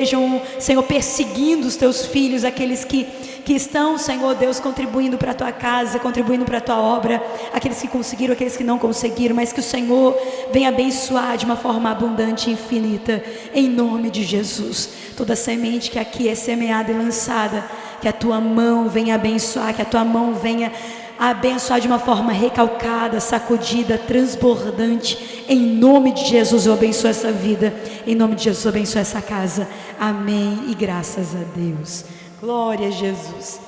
estejam, Senhor, perseguindo os teus filhos, aqueles que estão, Senhor Deus, contribuindo para a tua casa, contribuindo para a tua obra, aqueles que conseguiram, aqueles que não conseguiram, mas que o Senhor venha abençoar de uma forma abundante e infinita, em nome de Jesus. Toda semente que aqui é semeada e lançada, que a tua mão venha abençoar, que a tua mão venha abençoar de uma forma recalcada, sacudida, transbordante. Em nome de Jesus eu abençoo essa vida, em nome de Jesus eu abençoo essa casa, amém, e graças a Deus. Glória a Jesus.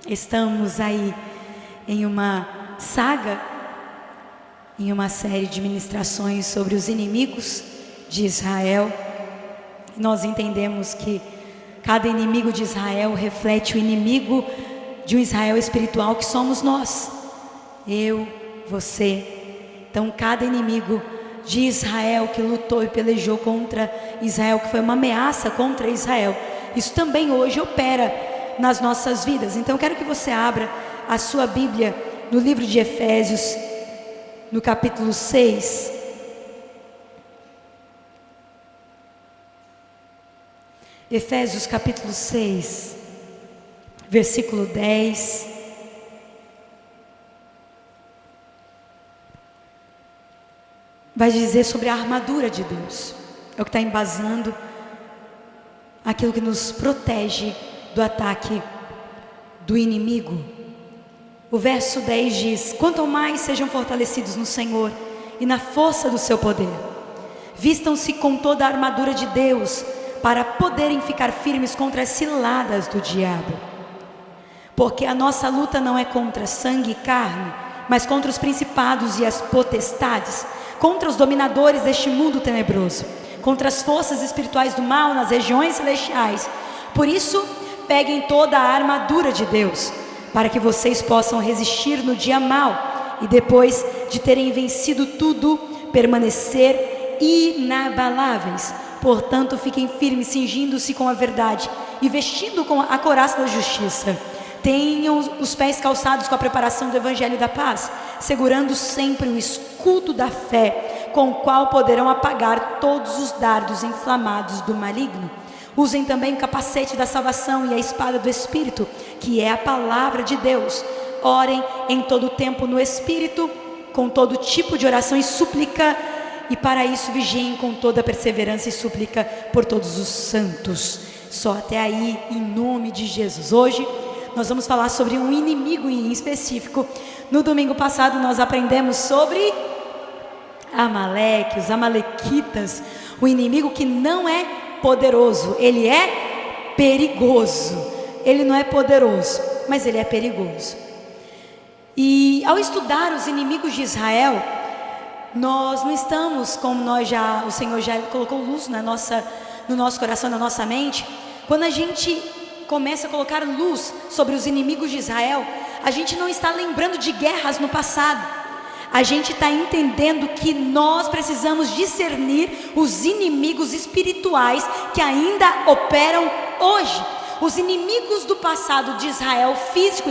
Estamos aí em uma saga, em uma série de ministrações sobre os inimigos de Israel. Nós entendemos que cada inimigo de Israel reflete o inimigo de um Israel espiritual que somos nós, eu, você. Então cada inimigo de Israel que lutou e pelejou contra Israel, que foi uma ameaça contra Israel, isso também hoje opera nas nossas vidas. Então eu quero que você abra a sua Bíblia no livro de Efésios, no capítulo 6. Efésios capítulo 6, versículo 10. Vai dizer sobre a armadura de Deus. É o que está embasando aquilo que nos protege do ataque do inimigo. O verso 10 diz: quanto mais sejam fortalecidos no Senhor e na força do seu poder, vistam-se com toda a armadura de Deus, para poderem ficar firmes contra as ciladas do diabo. Porque a nossa luta não é contra sangue e carne, mas contra os principados e as potestades, contra os dominadores deste mundo tenebroso, contra as forças espirituais do mal nas regiões celestiais. Por isso, peguem toda a armadura de Deus, para que vocês possam resistir no dia mau, e depois de terem vencido tudo, permanecer inabaláveis. Portanto, fiquem firmes, cingindo-se com a verdade e vestindo com a couraça da justiça. Tenham os pés calçados com a preparação do evangelho da paz, segurando sempre o escudo da fé, com o qual poderão apagar todos os dardos inflamados do maligno. Usem também o capacete da salvação e a espada do Espírito, que é a palavra de Deus. Orem em todo o tempo no Espírito, com todo tipo de oração e súplica, e para isso vigiem com toda perseverança e súplica por todos os santos. Só até aí, em nome de Jesus. Hoje nós vamos falar sobre um inimigo em específico. No domingo passado nós aprendemos sobre Amaleque, os amalequitas, o inimigo que não é poderoso, ele é perigoso. Ele não é poderoso, mas ele é perigoso. E ao estudar os inimigos de Israel, nós não estamos, como o Senhor já colocou luz no nosso coração, na nossa mente. Quando a gente começa a colocar luz sobre os inimigos de Israel, a gente não está lembrando de guerras no passado. A gente está entendendo que nós precisamos discernir os inimigos espirituais que ainda operam hoje. Os inimigos do passado de Israel físico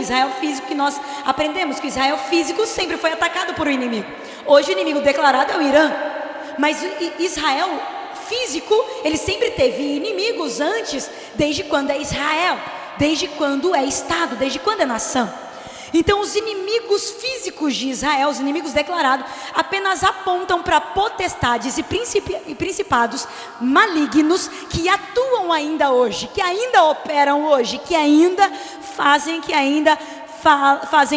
que nós aprendemos que Israel físico sempre foi atacado por um inimigo. Hoje o inimigo declarado é o Irã, mas Israel físico, ele sempre teve inimigos antes, desde quando é Israel, desde quando é Estado, desde quando é nação. Então os inimigos físicos de Israel, os inimigos declarados, apenas apontam para potestades e principados malignos que atuam ainda hoje, que ainda operam hoje, que ainda fazem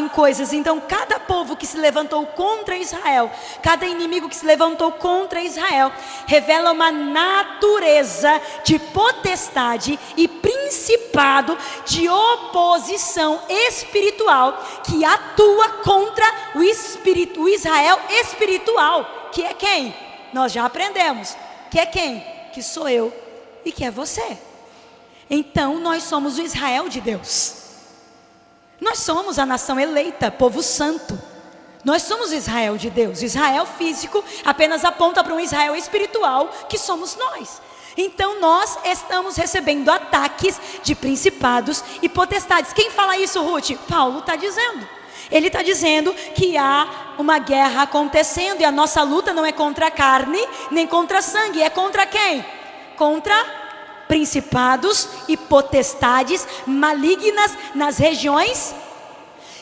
coisas. Então cada povo que se levantou contra Israel, cada inimigo que se levantou contra Israel, revela uma natureza de potestade e principado de oposição espiritual que atua contra o Israel espiritual, que é quem? Nós já aprendemos, que é quem? Que sou eu e que é você. Então nós somos o Israel de Deus. Nós somos a nação eleita, povo santo. Nós somos Israel de Deus. Israel físico apenas aponta para um Israel espiritual, que somos nós. Então nós estamos recebendo ataques de principados e potestades. Quem fala isso, Ruth? Paulo está dizendo. Ele está dizendo que há uma guerra acontecendo, e a nossa luta não é contra a carne, nem contra sangue. É contra quem? Contra principados e potestades malignas nas regiões.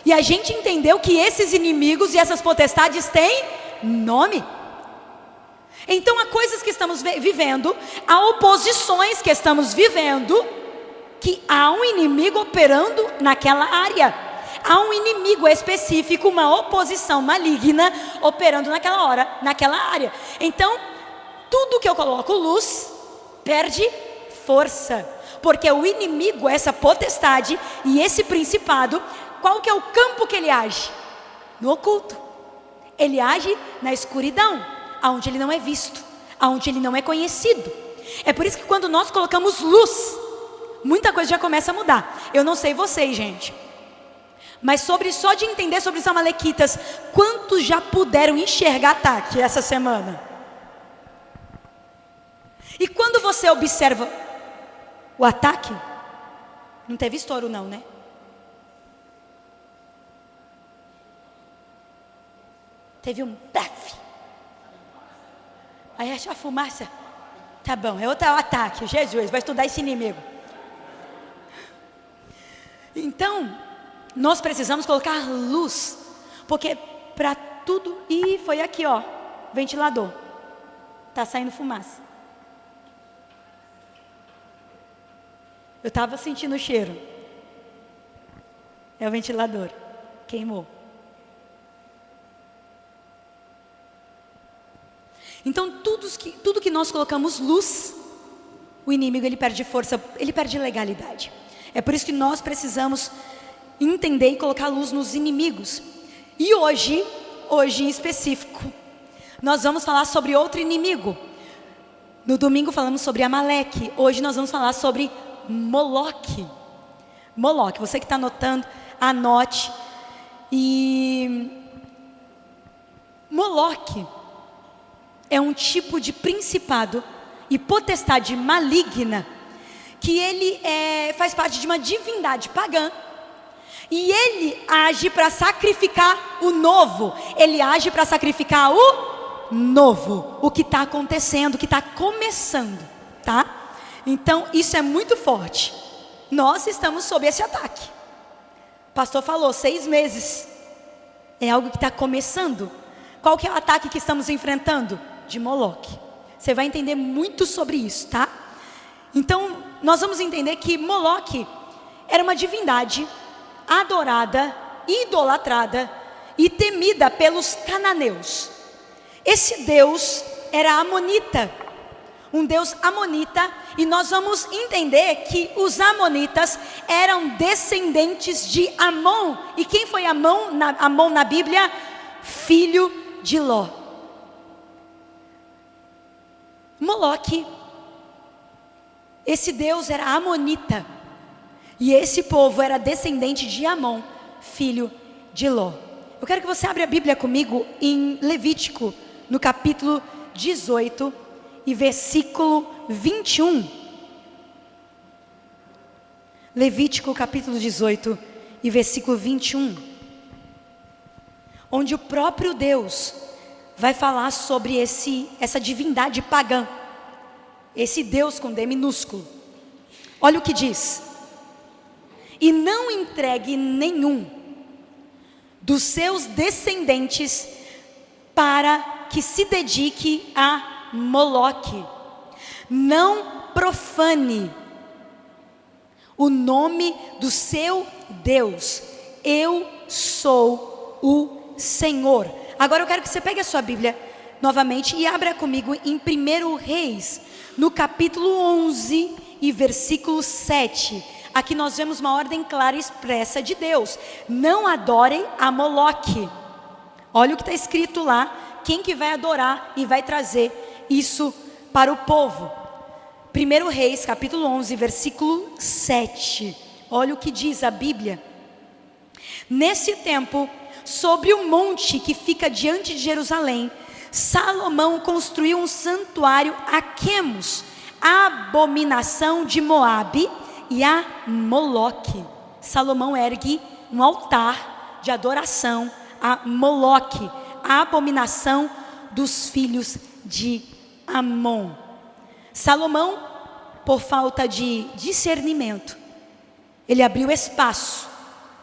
E a gente entendeu que esses inimigos e essas potestades têm nome. Então há coisas que estamos vivendo, há oposições que estamos vivendo, que há um inimigo operando naquela área. Há um inimigo específico, uma oposição maligna operando naquela área. Então, tudo que eu coloco luz, perde força. Porque o inimigo, essa potestade e esse principado, qual que é o campo que ele age? No oculto. Ele age na escuridão, aonde ele não é visto, aonde ele não é conhecido. É por isso que quando nós colocamos luz, muita coisa já começa a mudar. Eu não sei vocês, gente, mas só de entender sobre os amalequitas, quantos já puderam enxergar ataque essa semana? E quando você observa o ataque, não teve estouro não, né? Teve um paf. Aí a fumaça. Tá bom, é outro ataque. Jesus, vai estudar esse inimigo. Então, nós precisamos colocar luz. Porque para tudo... E foi aqui, ó, ventilador. Tá saindo fumaça. Eu estava sentindo o cheiro. É o ventilador. Queimou. Então tudo que nós colocamos luz, o inimigo ele perde força, ele perde legalidade. É por isso que nós precisamos entender e colocar luz nos inimigos. E hoje em específico, nós vamos falar sobre outro inimigo. No domingo falamos sobre Amaleque. Hoje nós vamos falar sobre Moloque. Moloque, você que está anotando, anote. E Moloque é um tipo de principado e potestade maligna, que ele faz parte de uma divindade pagã, e ele age para sacrificar o novo, ele age para sacrificar o novo, o que está acontecendo, o que está começando, tá? Então isso é muito forte. Nós estamos sob esse ataque. O pastor falou, 6 meses, é algo que está começando. Qual que é o ataque que estamos enfrentando? De Moloque. Você vai entender muito sobre isso, tá? Então, nós vamos entender que Moloque era uma divindade adorada, idolatrada e temida pelos cananeus. Esse Deus era amonita, um Deus amonita, e nós vamos entender que os amonitas eram descendentes de Amon. E quem foi Amon na Bíblia? Filho de Ló. Moloque, esse Deus era amonita, e esse povo era descendente de Amon, filho de Ló. Eu quero que você abra a Bíblia comigo em Levítico, no capítulo 18 e versículo 21. Levítico capítulo 18 e versículo 21. Onde o próprio Deus vai falar sobre essa divindade pagã, esse Deus com D minúsculo. Olha o que diz: e não entregue nenhum dos seus descendentes para que se dedique a Moloque. Não profane o nome do seu Deus. Eu sou o Senhor. Agora eu quero que você pegue a sua Bíblia novamente e abra comigo em 1 Reis, no capítulo 11 e versículo 7. Aqui nós vemos uma ordem clara e expressa de Deus: não adorem a Moloque. Olha o que está escrito lá, quem que vai adorar e vai trazer isso para o povo. 1 Reis, capítulo 11, versículo 7. Olha o que diz a Bíblia. Nesse tempo, sobre o monte que fica diante de Jerusalém, Salomão construiu um santuário a Quemos, a abominação de Moabe, e a Moloque. Salomão ergue um altar de adoração a Moloque, a abominação dos filhos de Amon. Salomão por falta de discernimento, ele abriu espaço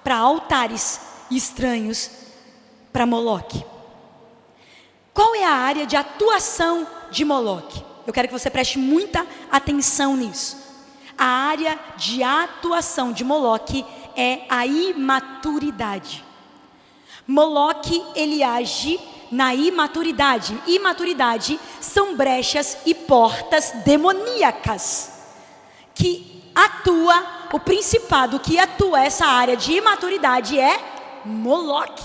para altares estranhos para Moloque. Qual é a área de atuação de Moloque? Eu quero que você preste muita atenção nisso. A área de atuação de Moloque é a imaturidade. Moloque, ele age na imaturidade. Imaturidade são brechas e portas demoníacas que atua, o principado que atua essa área de imaturidade é Moloque.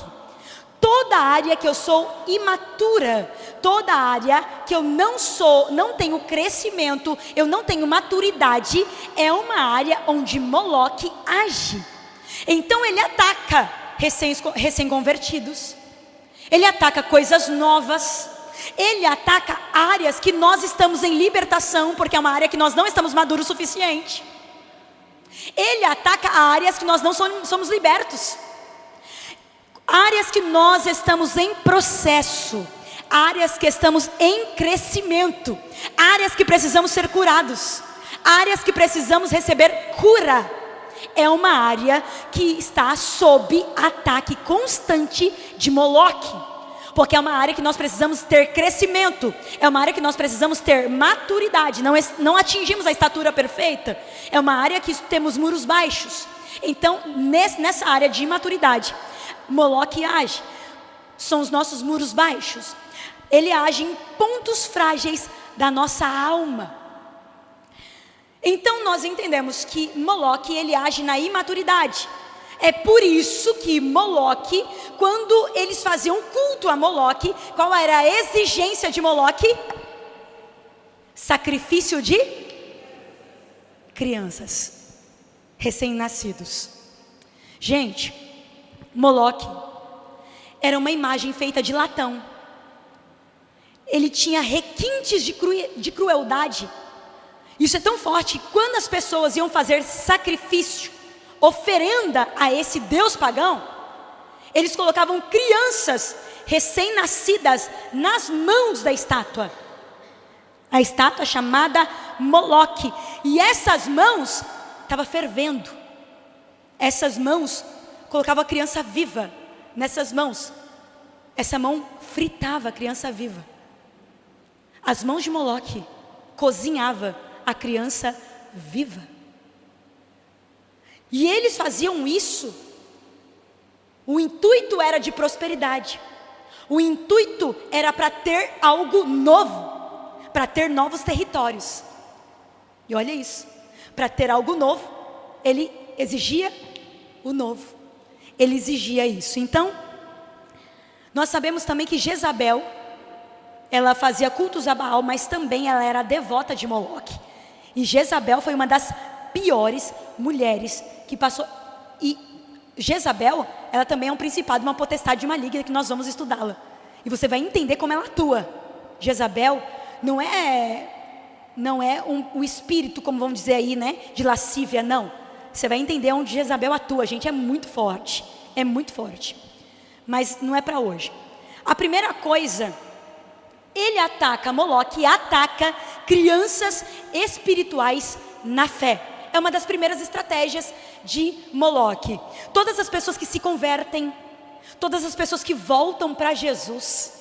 Toda área que eu sou imatura, toda área que eu não tenho crescimento, eu não tenho maturidade, é uma área onde Moloque age. Então ele ataca recém-convertidos, ele ataca coisas novas, ele ataca áreas que nós estamos em libertação, porque é uma área que nós não estamos maduros o suficiente. Ele ataca áreas que nós não somos libertos, áreas que nós estamos em processo, áreas que estamos em crescimento, áreas que precisamos ser curados, áreas que precisamos receber cura. É uma área que está sob ataque constante de Moloque, porque é uma área que nós precisamos ter crescimento, é uma área que nós precisamos ter maturidade, não atingimos a estatura perfeita, é uma área que temos muros baixos. Então nessa área de imaturidade, Moloque age, são os nossos muros baixos, ele age em pontos frágeis da nossa alma. Então nós entendemos que Moloque, ele age na imaturidade. É por isso que Moloque, quando eles faziam culto a Moloque, qual era a exigência de Moloque? Sacrifício de crianças, recém-nascidos. Gente, Moloque era uma imagem feita de latão. Ele tinha requintes de crueldade. Isso é tão forte que quando as pessoas iam fazer sacrifício, oferenda a esse deus pagão, eles colocavam crianças recém-nascidas nas mãos da estátua. A estátua chamada Moloque. E essas mãos estavam fervendo. Essas mãos colocavam a criança viva nessas mãos. Essa mão fritava a criança viva. As mãos de Moloque cozinhava a criança viva. E eles faziam isso. O intuito era de prosperidade. O intuito era para ter algo novo, para ter novos territórios. E olha isso, para ter algo novo, ele exigia o novo. Ele exigia isso. Então, nós sabemos também que Jezabel, ela fazia cultos a Baal, mas também ela era devota de Moloque. E Jezabel foi uma das piores mulheres que passou. E Jezabel, ela também é um principado, uma potestade maligna que nós vamos estudá-la. E você vai entender como ela atua. Jezabel não é o espírito, como vamos dizer aí, né, de lascívia, não. Você vai entender onde Jezabel atua, gente, é muito forte. É muito forte. Mas não é para hoje. A primeira coisa, ele ataca Moloque, ataca crianças espirituais na fé. É uma das primeiras estratégias de Moloque. Todas as pessoas que se convertem, todas as pessoas que voltam para Jesus,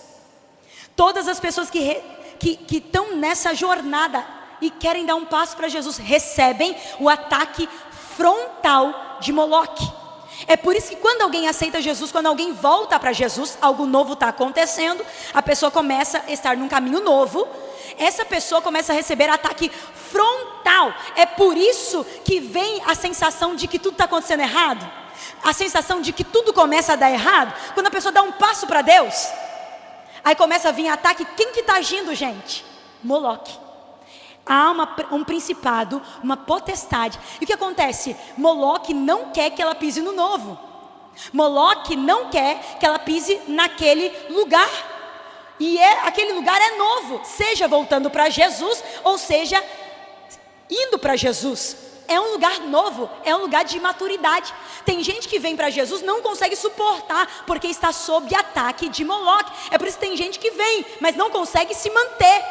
todas as pessoas que estão nessa jornada e querem dar um passo para Jesus, recebem o ataque frontal de Moloque. É por isso que quando alguém aceita Jesus, quando alguém volta para Jesus, algo novo está acontecendo, a pessoa começa a estar num caminho novo, essa pessoa começa a receber ataque frontal. É por isso que vem a sensação de que tudo está acontecendo errado, a sensação de que tudo começa a dar errado, quando a pessoa dá um passo para Deus, aí começa a vir ataque. Quem que está agindo, gente? Moloque. Há um principado, uma potestade. E o que acontece? Moloque não quer que ela pise no novo. Moloque não quer que ela pise naquele lugar. E aquele lugar é novo, seja voltando para Jesus, ou seja, indo para Jesus. É um lugar novo, é um lugar de maturidade. Tem gente que vem para Jesus, não consegue suportar, porque está sob ataque de Moloque. É por isso que tem gente que vem, mas não consegue se manter,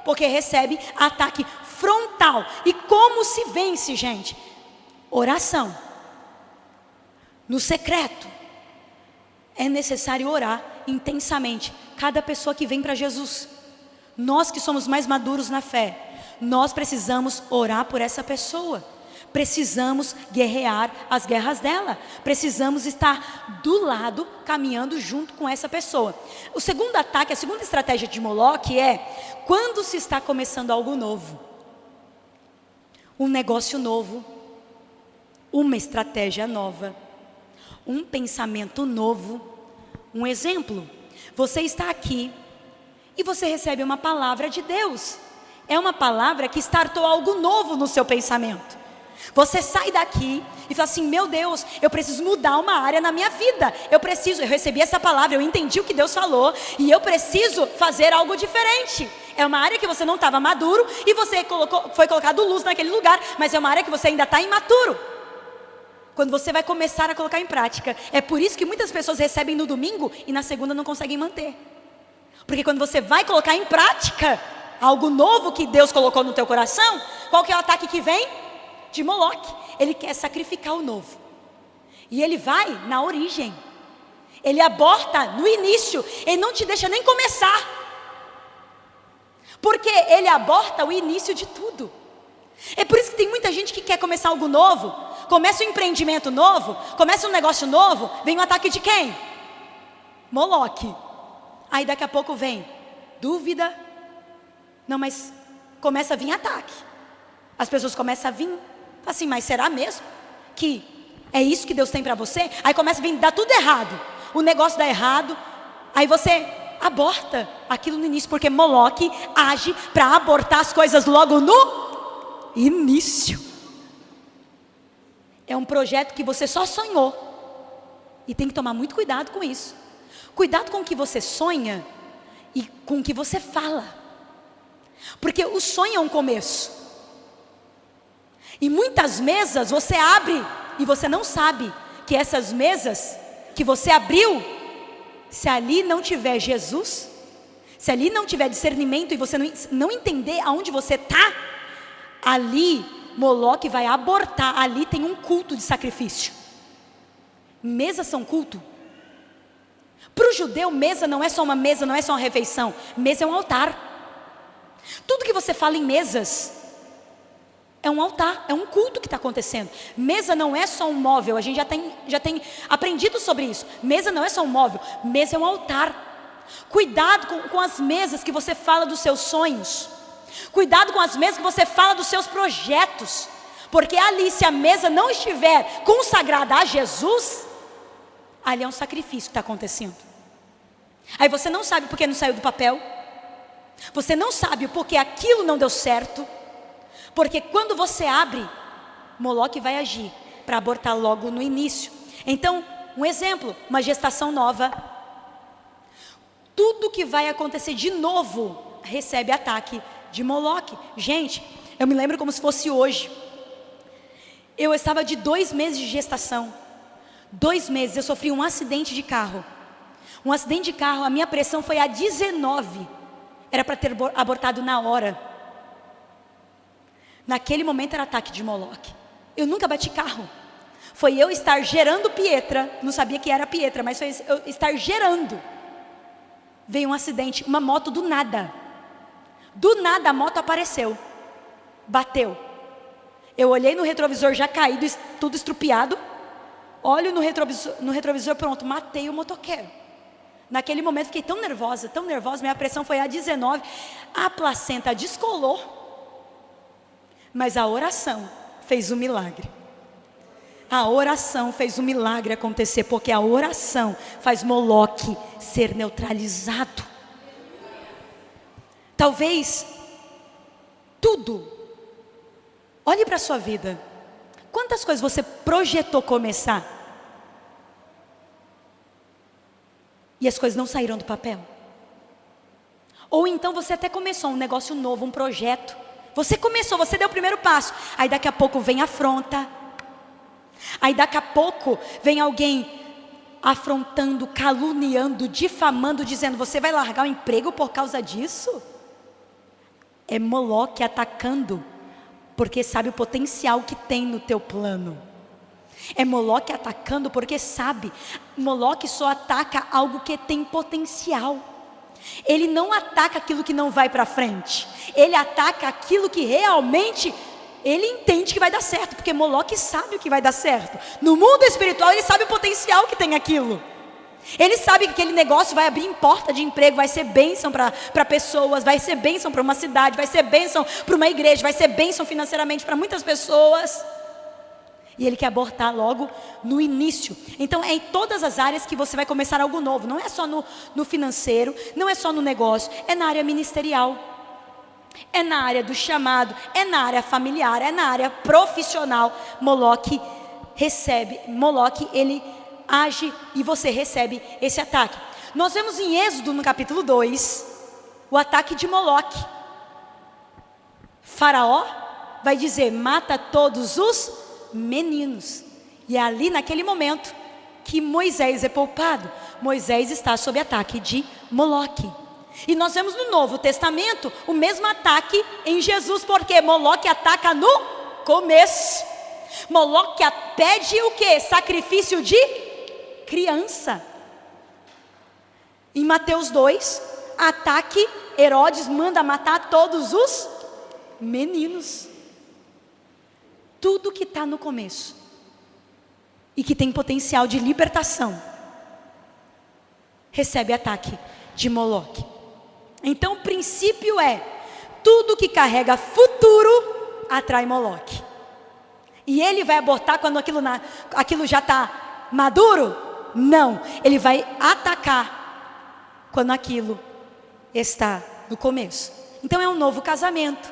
porque recebe ataque frontal. E como se vence, gente? Oração. No secreto. É necessário orar intensamente. Cada pessoa que vem para Jesus. Nós que somos mais maduros na fé, nós precisamos orar por essa pessoa. Precisamos guerrear as guerras dela. Precisamos estar do lado, caminhando junto com essa pessoa. O segundo ataque, a segunda estratégia de Moloque é quando se está começando algo novo. Um negócio novo, uma estratégia nova, um pensamento novo. Um exemplo, você está aqui e você recebe uma palavra de Deus. É uma palavra que startou algo novo no seu pensamento. Você sai daqui e fala assim: meu Deus, eu preciso mudar uma área na minha vida. Eu recebi essa palavra, eu entendi o que Deus falou e eu preciso fazer algo diferente. É uma área que você não estava maduro e você foi colocado luz naquele lugar, mas é uma área que você ainda está imaturo. Quando você vai começar a colocar em prática. É por isso que muitas pessoas recebem no domingo e na segunda não conseguem manter. Porque quando você vai colocar em prática algo novo que Deus colocou no teu coração, qual que é o ataque que vem? De Moloque. Ele quer sacrificar o novo. E ele vai na origem. Ele aborta no início. Ele não te deixa nem começar. Porque ele aborta o início de tudo. É por isso que tem muita gente que quer começar algo novo. Começa um empreendimento novo. Começa um negócio novo. Vem o ataque de quem? Moloque. Aí daqui a pouco vem dúvida. Não, mas começa a vir ataque. As pessoas começam a vir assim: mas será mesmo que é isso que Deus tem para você? Aí começa a vir, dá tudo errado. O negócio dá errado. Aí você aborta aquilo no início. Porque Moloque age para abortar as coisas logo no início. É um projeto que você só sonhou. E tem que tomar muito cuidado com isso. Cuidado com o que você sonha e com o que você fala. Porque o sonho é um começo. E muitas mesas você abre e você não sabe que essas mesas que você abriu, se ali não tiver Jesus, se ali não tiver discernimento e você não entender aonde você está, ali Moloque vai abortar. Ali tem um culto de sacrifício. Mesas são culto. Para o judeu, mesa não é só uma mesa, não é só uma refeição. Mesa é um altar. Tudo que você fala em mesas é um altar, é um culto que está acontecendo. Mesa não é só um móvel. A gente já tem aprendido sobre isso. Mesa não é só um móvel, mesa é um altar. Cuidado com as mesas que você fala dos seus sonhos. Cuidado com as mesas que você fala dos seus projetos. Porque ali, se a mesa não estiver consagrada a Jesus, ali é um sacrifício que está acontecendo. Aí você não sabe porque não saiu do papel. Você não sabe porque aquilo não deu certo. Porque quando você abre, Moloque vai agir para abortar logo no início. Então, um exemplo, uma gestação nova. Tudo que vai acontecer de novo recebe ataque de Moloque. Gente, eu me lembro como se fosse hoje. Eu estava de 2 meses de gestação. 2 meses, eu sofri um acidente de carro. Um acidente de carro, a minha pressão foi a 19. Era para ter abortado na hora. Naquele momento era ataque de Moloque. Eu nunca bati carro. Foi eu estar gerando Pietra. Não sabia que era Pietra, mas foi eu estar gerando. Veio um acidente, uma moto do nada. Do nada a moto apareceu. Bateu. Eu olhei no retrovisor já caído, tudo estrupiado. Olho no retrovisor, pronto, matei o motoqueiro. Naquele momento fiquei tão nervosa, minha pressão foi a 19. A placenta descolou. Mas a oração fez um milagre. A oração fez um milagre acontecer, porque a oração faz Moloque ser neutralizado. Talvez tudo. Olhe para a sua vida. Quantas coisas você projetou começar e as coisas não saíram do papel? Ou então você até começou um negócio novo, um projeto. Você começou, você deu o primeiro passo. Aí daqui a pouco vem afronta. Aí daqui a pouco vem alguém afrontando, caluniando, difamando, dizendo: você vai largar o emprego por causa disso? É Moloque atacando porque sabe o potencial que tem no teu plano. É Moloque atacando porque sabe. Moloque só ataca algo que tem potencial. Ele não ataca aquilo que não vai para frente. Ele ataca aquilo que realmente ele entende que vai dar certo, porque Moloque sabe o que vai dar certo. No mundo espiritual ele sabe o potencial que tem aquilo. Ele sabe que aquele negócio vai abrir porta de emprego, vai ser bênção para pessoas, vai ser bênção para uma cidade, vai ser bênção para uma igreja, vai ser bênção financeiramente para muitas pessoas. E ele quer abortar logo no início. Então é em todas as áreas que você vai começar algo novo. Não é só no financeiro, não é só no negócio, é na área ministerial, é na área do chamado, é na área familiar, é na área profissional. Moloque ele age e você recebe esse ataque. Nós vemos em Êxodo, no capítulo 2, o ataque de Moloque. Faraó vai dizer: mata todos os meninos. E é ali naquele momento que Moisés é poupado. Moisés está sob ataque de Moloque. E nós vemos no Novo Testamento o mesmo ataque em Jesus, porque Moloque ataca no começo. Moloque pede o quê? Sacrifício de criança. Em Mateus 2, ataque, Herodes manda matar todos os meninos. Tudo que está no começo e que tem potencial de libertação recebe ataque de Moloque. Então o princípio é: tudo que carrega futuro atrai Moloque. E ele vai abortar quando aquilo já está maduro? Não, ele vai atacar quando aquilo está no começo. Então é um novo casamento.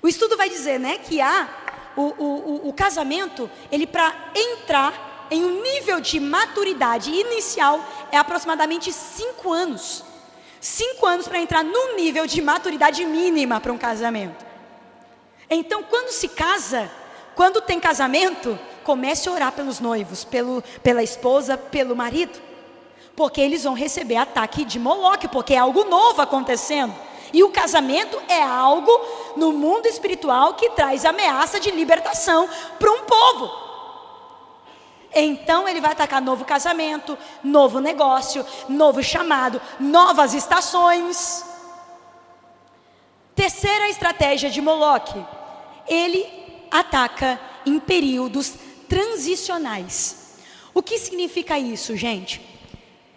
O estudo vai dizer, que há o casamento, ele, para entrar em um nível de maturidade inicial, é aproximadamente 5 anos. 5 anos para entrar num nível de maturidade mínima para um casamento. Então, quando se casa, quando tem casamento, comece a orar pelos noivos, pela esposa, pelo marido, porque eles vão receber ataque de Moloque, porque é algo novo acontecendo. E o casamento é algo no mundo espiritual que traz ameaça de libertação para um povo. Então ele vai atacar novo casamento, novo negócio, novo chamado, novas estações. Terceira estratégia de Moloque: ele ataca em períodos transicionais. O que significa isso, gente?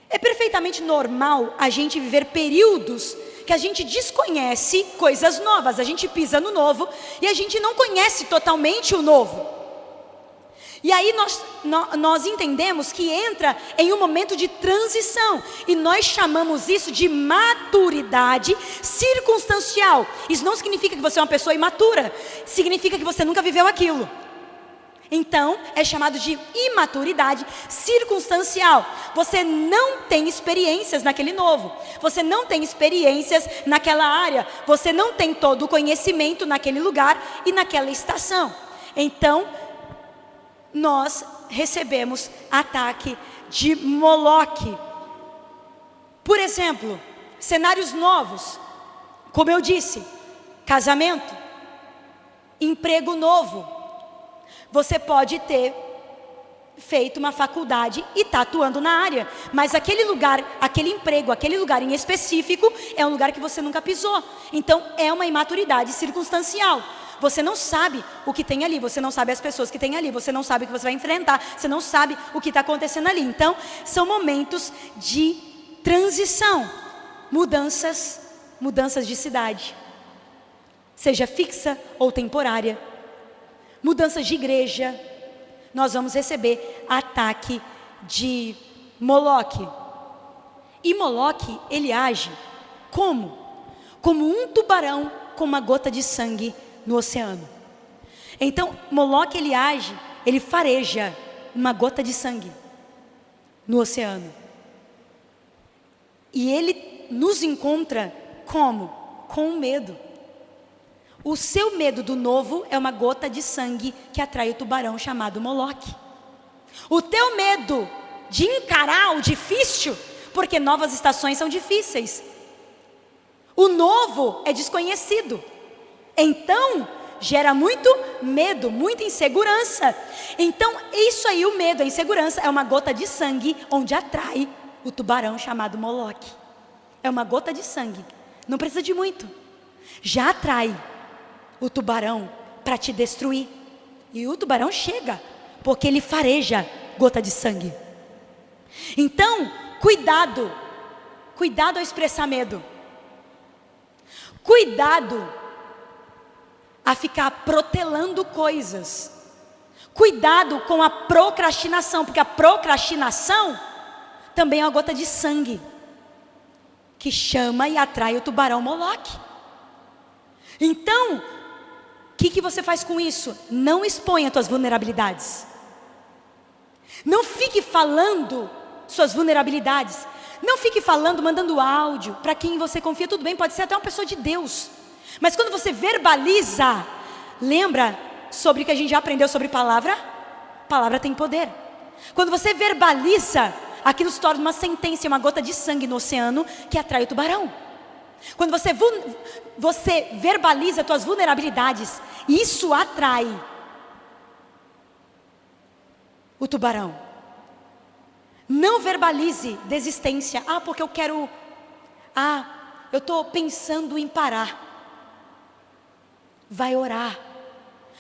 É perfeitamente normal a gente viver períodos que a gente desconhece coisas novas. A gente pisa no novo e a gente não conhece totalmente o novo. E aí nós entendemos que entra em um momento de transição. E nós chamamos isso de maturidade circunstancial. Isso não significa que você é uma pessoa imatura. Significa que você nunca viveu aquilo. Então, é chamado de imaturidade circunstancial. Você não tem experiências naquele novo. Você não tem experiências naquela área. Você não tem todo o conhecimento naquele lugar e naquela estação. Então, nós recebemos ataque de Moloque. Por exemplo, cenários novos. Como eu disse, casamento, emprego novo. Você pode ter feito uma faculdade e está atuando na área, mas aquele lugar, aquele emprego, aquele lugar em específico é um lugar que você nunca pisou. Então é uma imaturidade circunstancial. Você não sabe o que tem ali, você não sabe as pessoas que tem ali, você não sabe o que você vai enfrentar, você não sabe o que está acontecendo ali. Então são momentos de transição, mudanças de cidade, seja fixa ou temporária. Mudanças de igreja, nós vamos receber ataque de Moloque. E Moloque, ele age como? Como um tubarão com uma gota de sangue no oceano. Então, Moloque, ele age, ele fareja uma gota de sangue no oceano. E ele nos encontra como? Com o medo. O seu medo do novo é uma gota de sangue que atrai o tubarão chamado Moloque. O teu medo de encarar o difícil, porque novas estações são difíceis. O novo é desconhecido. Então, gera muito medo, muita insegurança. Então, isso aí, o medo, a insegurança, é uma gota de sangue onde atrai o tubarão chamado Moloque. É uma gota de sangue, não precisa de muito. Já atrai o tubarão para te destruir. E o tubarão chega, porque ele fareja gota de sangue. Então, cuidado ao expressar medo. Cuidado a ficar protelando coisas. Cuidado com a procrastinação, porque a procrastinação também é uma gota de sangue que chama e atrai o tubarão Moloque. Então, o que você faz com isso? Não exponha as tuas vulnerabilidades. Não fique falando suas vulnerabilidades. Não fique falando, mandando áudio para quem você confia. Tudo bem, pode ser até uma pessoa de Deus. Mas quando você verbaliza, lembra sobre o que a gente já aprendeu sobre palavra? Palavra tem poder. Quando você verbaliza, aquilo se torna uma sentença, uma gota de sangue no oceano que atrai o tubarão. Quando você verbaliza as suas vulnerabilidades, isso atrai o tubarão. Não verbalize desistência. Porque eu quero... eu estou pensando em parar. Vai orar.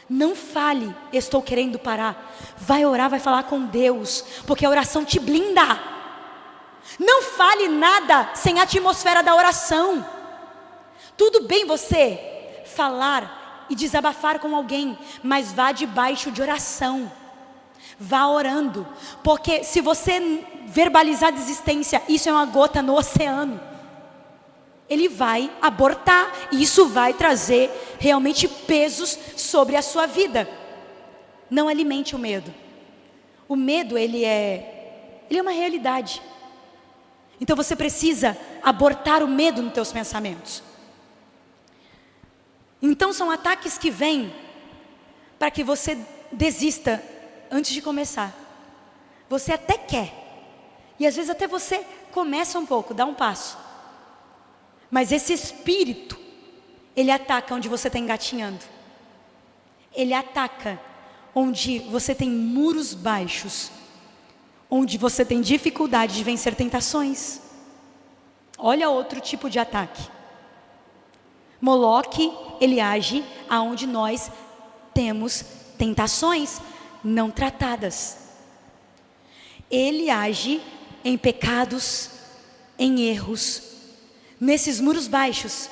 Não fale, estou querendo parar. Vai orar, vai falar com Deus, porque a oração te blinda. Não fale nada sem a atmosfera da oração. Tudo bem você falar e desabafar com alguém, mas vá debaixo de oração. Vá orando, porque se você verbalizar desistência, isso é uma gota no oceano. Ele vai abortar e isso vai trazer realmente pesos sobre a sua vida. Não alimente o medo. O medo, ele é uma realidade. Então você precisa abortar o medo nos teus pensamentos. Então são ataques que vêm para que você desista antes de começar. Você até quer. E às vezes até você começa um pouco, dá um passo. Mas esse espírito, ele ataca onde você está engatinhando. Ele ataca onde você tem muros baixos. Onde você tem dificuldade de vencer tentações. Olha outro tipo de ataque. Moloque, ele age aonde nós temos tentações não tratadas. Ele age em pecados, em erros, nesses muros baixos.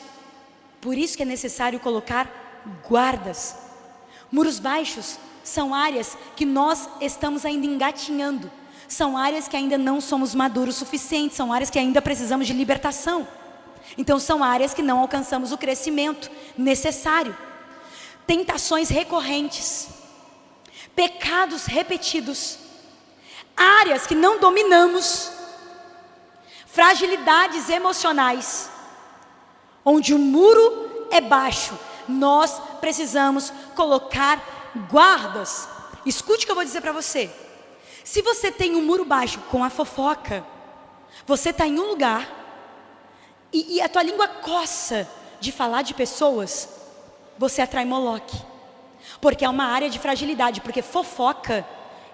Por isso que é necessário colocar guardas. Muros baixos são áreas que nós estamos ainda engatinhando. São áreas que ainda não somos maduros o suficiente. São áreas que ainda precisamos de libertação. Então são áreas que não alcançamos o crescimento necessário. Tentações recorrentes. Pecados repetidos. Áreas que não dominamos. Fragilidades emocionais, onde o muro é baixo, nós precisamos colocar guardas. Escute o que eu vou dizer para você. Se você tem um muro baixo com a fofoca, você está em um lugar e a tua língua coça de falar de pessoas, você atrai Moloque, porque é uma área de fragilidade, porque fofoca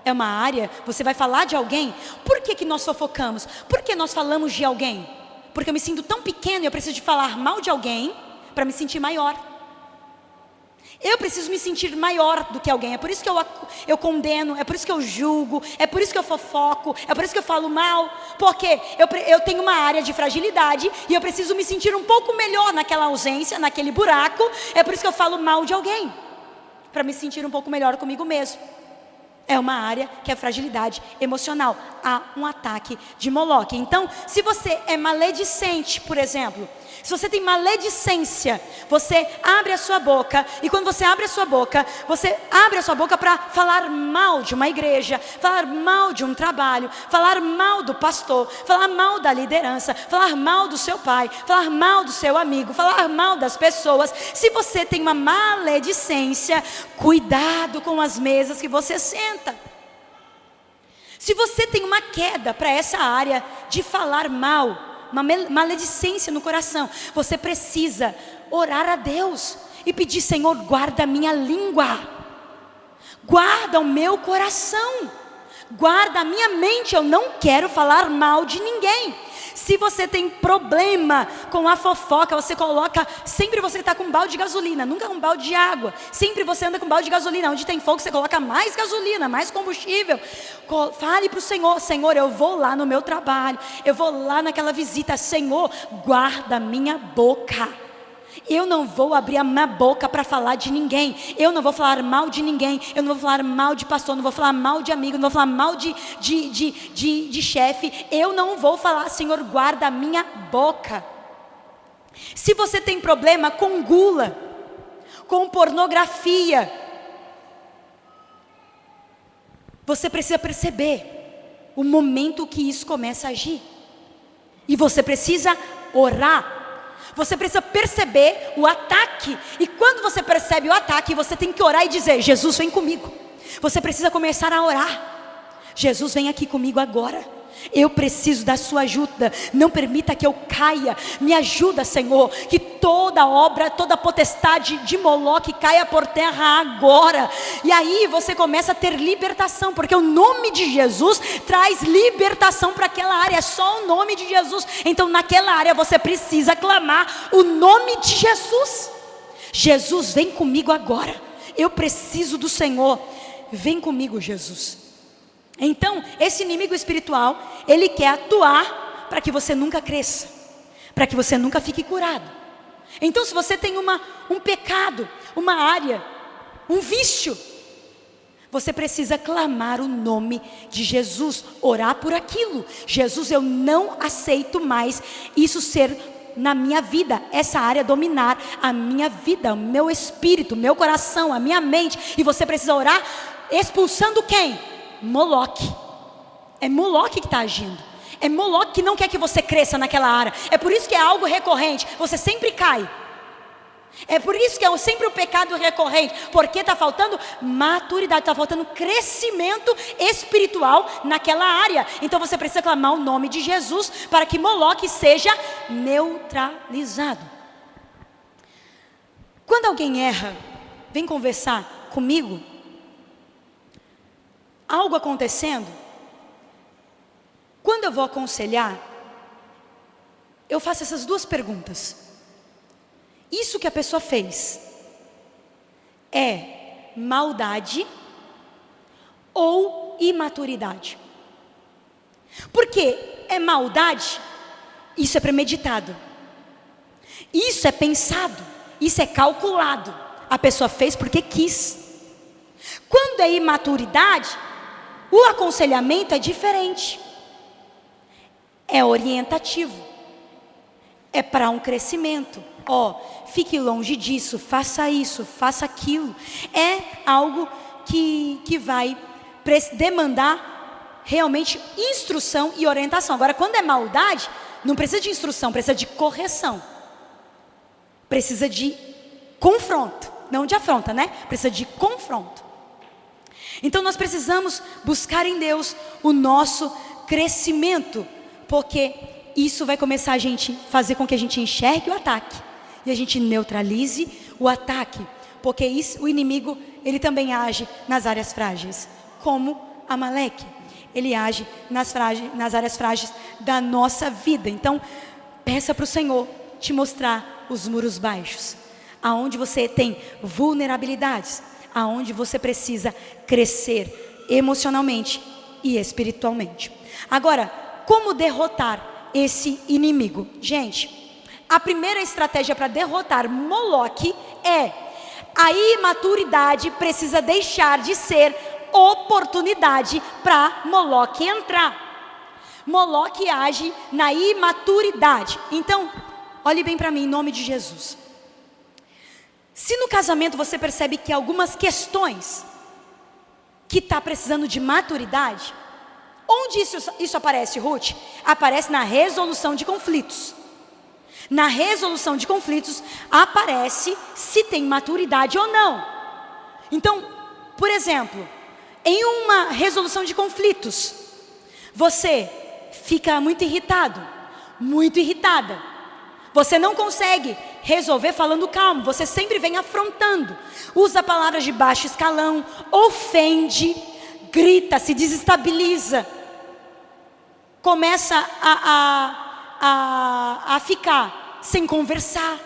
é uma área, você vai falar de alguém. Por que nós fofocamos? Por que nós falamos de alguém? Porque eu me sinto tão pequeno e eu preciso de falar mal de alguém para me sentir maior. Eu preciso me sentir maior do que alguém. É por isso que eu condeno, é por isso que eu julgo, é por isso que eu fofoco, é por isso que eu falo mal. Porque eu tenho uma área de fragilidade e eu preciso me sentir um pouco melhor naquela ausência, naquele buraco. É por isso que eu falo mal de alguém, para me sentir um pouco melhor comigo mesmo. É uma área que é fragilidade emocional. Há um ataque de Moloque. Então, se você é maledicente, por exemplo, se você tem maledicência, você abre a sua boca. E quando você abre a sua boca para falar mal de uma igreja, falar mal de um trabalho, falar mal do pastor, falar mal da liderança, falar mal do seu pai, falar mal do seu amigo, falar mal das pessoas. Se você tem uma maledicência, cuidado com as mesas que você senta. Se você tem uma queda para essa área de falar mal, uma maledicência no coração, você precisa orar a Deus e pedir: Senhor, guarda a minha língua, guarda o meu coração, guarda a minha mente. Eu não quero falar mal de ninguém. Se você tem problema com a fofoca, você coloca, sempre você está com um balde de gasolina, nunca com um balde de água. Sempre você anda com um balde de gasolina. Onde tem fogo, você coloca mais gasolina, mais combustível. Fale para o Senhor: Senhor, eu vou lá no meu trabalho, eu vou lá naquela visita. Senhor, guarda a minha boca. Eu não vou abrir a minha boca para falar de ninguém. Eu não vou falar mal de ninguém. Eu não vou falar mal de pastor. Não vou falar mal de amigo. Não vou falar mal de chefe. Eu não vou falar. Senhor, guarda a minha boca. Se você tem problema com gula, com pornografia, você precisa perceber o momento que isso começa a agir. E você precisa orar. Você precisa perceber o ataque. E quando você percebe o ataque, você tem que orar e dizer: Jesus, vem comigo. Você precisa começar a orar. Jesus, vem aqui comigo agora. Eu preciso da sua ajuda. Não permita que eu caia. Me ajuda, Senhor. Que toda obra, toda potestade de Moloque caia por terra agora. E aí você começa a ter libertação, porque o nome de Jesus traz libertação para aquela área. É só o nome de Jesus. Então naquela área você precisa clamar o nome de Jesus. Jesus, vem comigo agora. Eu preciso do Senhor. Vem comigo, Jesus. Então, esse inimigo espiritual, ele quer atuar para que você nunca cresça, para que você nunca fique curado. Então, se você tem um pecado, uma área, um vício, você precisa clamar o nome de Jesus, orar por aquilo. Jesus, eu não aceito mais isso ser na minha vida, essa área dominar a minha vida, o meu espírito, o meu coração, a minha mente. E você precisa orar expulsando quem? Moloque. É Moloque que está agindo. É Moloque que não quer que você cresça naquela área. É por isso que é algo recorrente. Você sempre cai. É por isso que é sempre o pecado recorrente. Porque está faltando maturidade, está faltando crescimento espiritual naquela área. Então você precisa clamar o nome de Jesus para que Moloque seja neutralizado. Quando alguém erra, vem conversar comigo, algo acontecendo, quando eu vou aconselhar, eu faço essas duas perguntas. Isso que a pessoa fez é maldade ou imaturidade? Porque é maldade, isso é premeditado, isso é pensado, isso é calculado. A pessoa fez porque quis. Quando é imaturidade, o aconselhamento é diferente. É orientativo. É para um crescimento. Fique longe disso, faça isso, faça aquilo. É algo que vai demandar realmente instrução e orientação. Agora, quando é maldade, não precisa de instrução, precisa de correção. Precisa de confronto, não de afronta, né? Precisa de confronto. Então nós precisamos buscar em Deus o nosso crescimento, porque isso vai começar a fazer com que a gente enxergue o ataque e a gente neutralize o ataque, porque o inimigo, ele também age nas áreas frágeis, como Amaleque. Ele age nas áreas frágeis da nossa vida. Então peça para o Senhor te mostrar os muros baixos, aonde você tem vulnerabilidades, aonde você precisa crescer emocionalmente e espiritualmente. Agora, como derrotar esse inimigo? Gente, a primeira estratégia para derrotar Moloque é: a imaturidade precisa deixar de ser oportunidade para Moloque entrar. Moloque age na imaturidade. Então, olhe bem para mim, em nome de Jesus. Se no casamento você percebe que algumas questões que está precisando de maturidade, onde isso aparece, Ruth? Aparece na resolução de conflitos. Na resolução de conflitos aparece se tem maturidade ou não. Então, por exemplo, em uma resolução de conflitos, você fica muito irritado, muito irritada. Você não consegue resolver falando calmo, você sempre vem afrontando, usa palavras de baixo escalão, ofende, grita, se desestabiliza, começa a ficar sem conversar,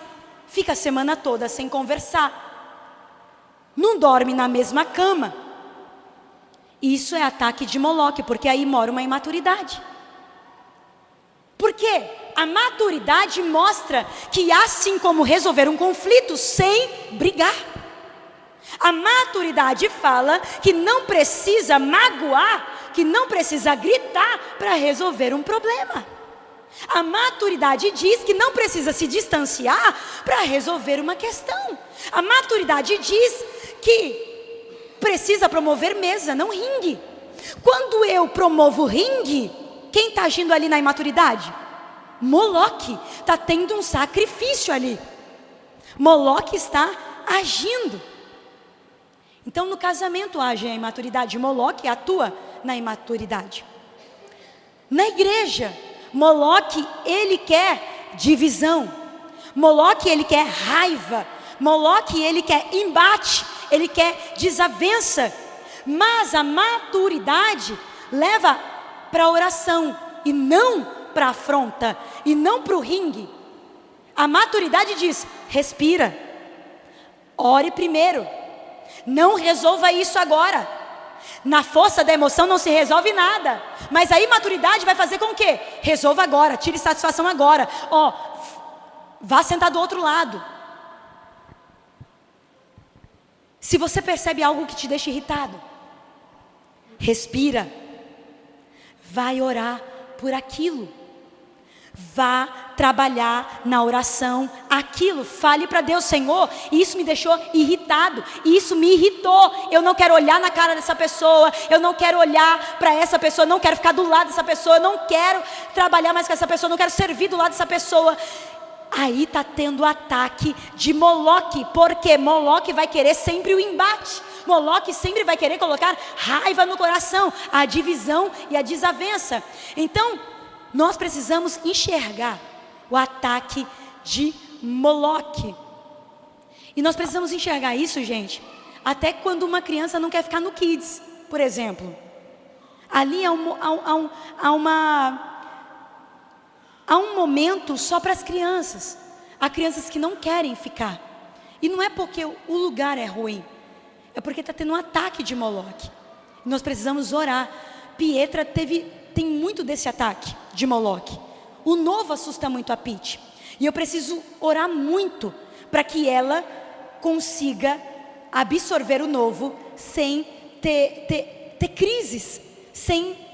fica a semana toda sem conversar, não dorme na mesma cama. Isso é ataque de Moloque, porque aí mora uma imaturidade. Por quê? A maturidade mostra que há sim como resolver um conflito sem brigar. A maturidade fala que não precisa magoar, que não precisa gritar para resolver um problema. A maturidade diz que não precisa se distanciar para resolver uma questão. A maturidade diz que precisa promover mesa, não ringue. Quando eu promovo ringue, quem está agindo ali na imaturidade? Moloque, está tendo um sacrifício ali. Moloque está agindo. Então no casamento age a imaturidade, Moloque atua na imaturidade. Na igreja, Moloque ele quer divisão, Moloque ele quer raiva, Moloque ele quer embate, ele quer desavença. Mas a maturidade leva para a oração e não para a afronta, e não para o ringue. A maturidade diz: respira, ore primeiro, não resolva isso agora. Na força da emoção não se resolve nada, mas a imaturidade vai fazer com que resolva agora, tire satisfação agora. Vá sentar do outro lado. Se você percebe algo que te deixa irritado, respira, vai orar por aquilo, vá trabalhar na oração aquilo, fale para Deus: Senhor, isso me deixou irritado, isso me irritou, eu não quero olhar na cara dessa pessoa, eu não quero olhar para essa pessoa, não quero ficar do lado dessa pessoa, eu não quero trabalhar mais com essa pessoa, não quero servir do lado dessa pessoa. Aí está tendo ataque de Moloque, porque Moloque vai querer sempre o embate, Moloque sempre vai querer colocar raiva no coração, a divisão e a desavença. Então nós precisamos enxergar o ataque de Moloque. E nós precisamos enxergar isso, gente, até quando uma criança não quer ficar no Kids, por exemplo. Ali há um momento só para as crianças. Há crianças que não querem ficar. E não é porque o lugar é ruim, é porque está tendo um ataque de Moloque. Nós precisamos orar. Pietra tem muito desse ataque de Moloque. O novo assusta muito a Pete. E eu preciso orar muito para que ela consiga absorver o novo sem ter crises, sem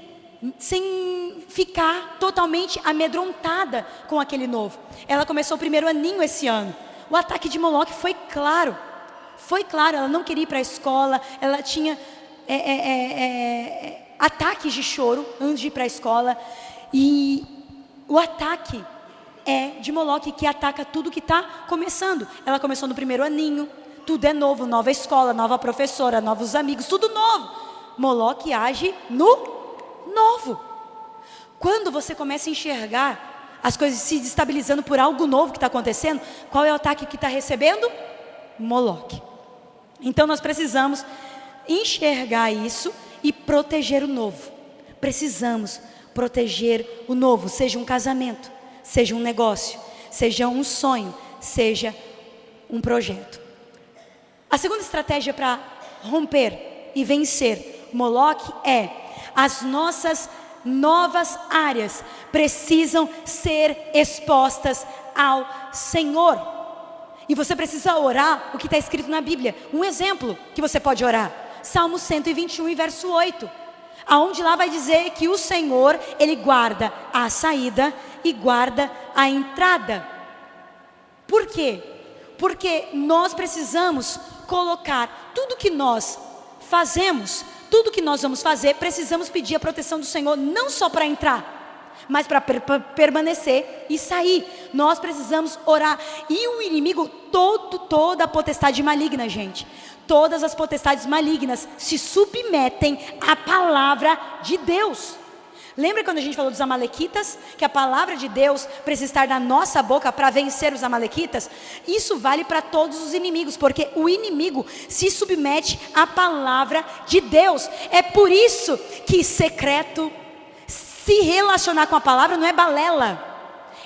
ficar totalmente amedrontada com aquele novo. Ela começou o primeiro aninho esse ano. O ataque de Moloque foi claro, ela não queria ir para a escola, ela tinha ataques de choro antes de ir para a escola. E o ataque de Moloque, que ataca tudo que está começando. Ela começou no primeiro aninho, tudo é novo, nova escola, nova professora, novos amigos, tudo novo. Moloque age no novo. Quando você começa a enxergar as coisas se destabilizando por algo novo que está acontecendo, qual é o ataque que está recebendo? Moloque. Então nós precisamos enxergar isso e proteger o novo. Precisamos proteger o novo, seja um casamento, seja um negócio, seja um sonho, seja um projeto. A segunda estratégia para romper e vencer Moloque é: as nossas novas áreas precisam ser expostas ao Senhor. E você precisa orar o que está escrito na Bíblia. Um exemplo que você pode orar: Salmo 121 e verso 8. Aonde lá vai dizer que o Senhor, Ele guarda a saída e guarda a entrada. Por quê? Porque nós precisamos colocar tudo que nós fazemos, tudo que nós vamos fazer, precisamos pedir a proteção do Senhor, não só para entrar, mas para permanecer e sair. Nós precisamos orar. E o inimigo, toda a potestade maligna, gente, todas as potestades malignas se submetem à palavra de Deus. Lembra quando a gente falou dos amalequitas? Que a palavra de Deus precisa estar na nossa boca para vencer os amalequitas? Isso vale para todos os inimigos, porque o inimigo se submete à palavra de Deus. É por isso que secreto, se relacionar com a palavra não é balela,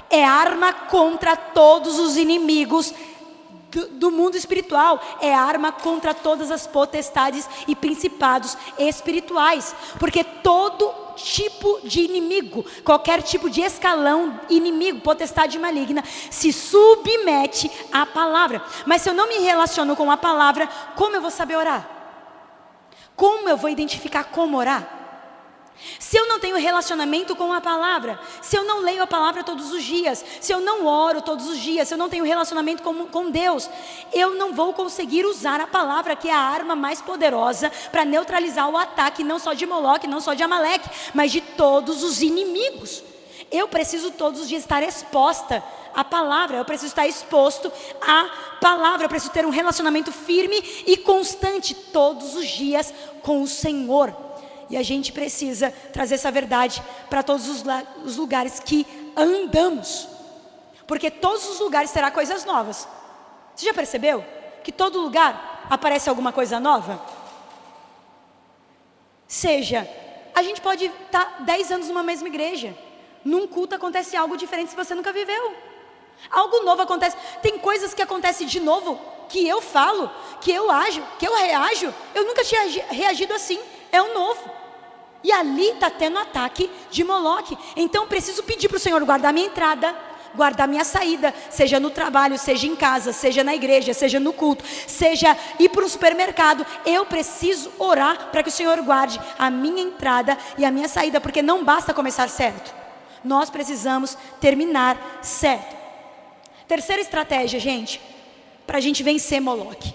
é arma contra todos os inimigos do mundo espiritual, é arma contra todas as potestades e principados espirituais, porque todo tipo de inimigo, qualquer tipo de escalão inimigo, potestade maligna, se submete à palavra. Mas se eu não me relaciono com a palavra, como eu vou saber orar? Como eu vou identificar como orar? Se eu não tenho relacionamento com a palavra, se eu não leio a palavra todos os dias, se eu não oro todos os dias, se eu não tenho relacionamento com Deus, eu não vou conseguir usar a palavra, que é a arma mais poderosa para neutralizar o ataque, não só de Moloque, não só de Amaleque, mas de todos os inimigos. Eu preciso todos os dias estar exposta à palavra, eu preciso estar exposto à palavra, eu preciso ter um relacionamento firme e constante todos os dias com o Senhor. E a gente precisa trazer essa verdade para todos os lugares que andamos, porque todos os lugares terá coisas novas. Você já percebeu que todo lugar aparece alguma coisa nova? Seja, a gente pode estar 10 anos numa mesma igreja, num culto acontece algo diferente se você nunca viveu. Algo novo acontece, tem coisas que acontecem de novo, que eu falo, que eu ajo, que eu reajo, eu nunca tinha reagido assim, é o novo. E ali está tendo ataque de Moloque. Então preciso pedir para o Senhor guardar minha entrada, guardar minha saída, seja no trabalho, seja em casa, seja na igreja, seja no culto, seja ir para o supermercado. Eu preciso orar para que o Senhor guarde a minha entrada e a minha saída, porque não basta começar certo, nós precisamos terminar certo. Terceira estratégia, gente, para a gente vencer Moloque.